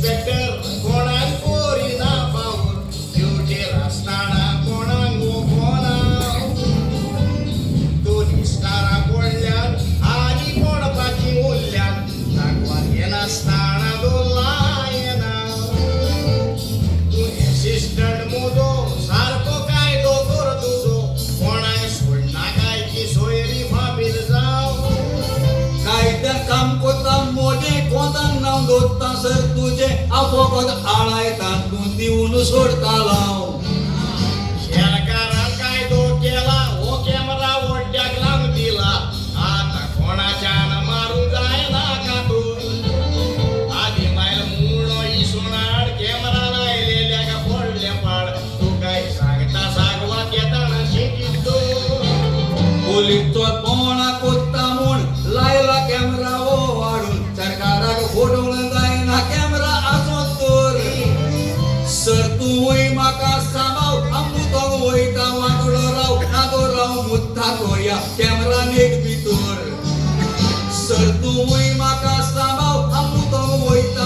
inspector कोणाक पोरीना पावून ड्युटीर आसतना कोणाक फोना दोनी स्टारां पडल्यात आनी पडपाची उरल्यात दाखवान येनासतना दोल्ला येना तूं एसिस्टंट मोदो सारको कायदो कर तुजो कोणाक सोडना काय की सोयरी भाबील जाव कायद्यान काम कोता मोजे कोतान नाव दोत्ता सर तुझे आपोकोत आळायता तू दिवन सोडता लाव शेणकारान कायदो केला हो कॅमेरा वड्ड्याक लावन दिला आता कोणाच्यान मारूंक जायना का तू आधी मायल मुळो इसोणाड कॅमेरा लायलेल्या का पडले पाड तू काय सांगता सांगवात येताना शिकितो पोलीसचो कोणा कोत्ता म्हूण लायला कॅमेरा ओ वाडून सरकाराक फोडूंक जायना कॅमेरा आसो तर सर तूं वय म्हाका सांबाव आमूतो वयता वाटलो राव नादो राव मुद्दा कोया कॅमेरान एक भितर सर तूं वय म्हाका सांबाव आमूतो वयता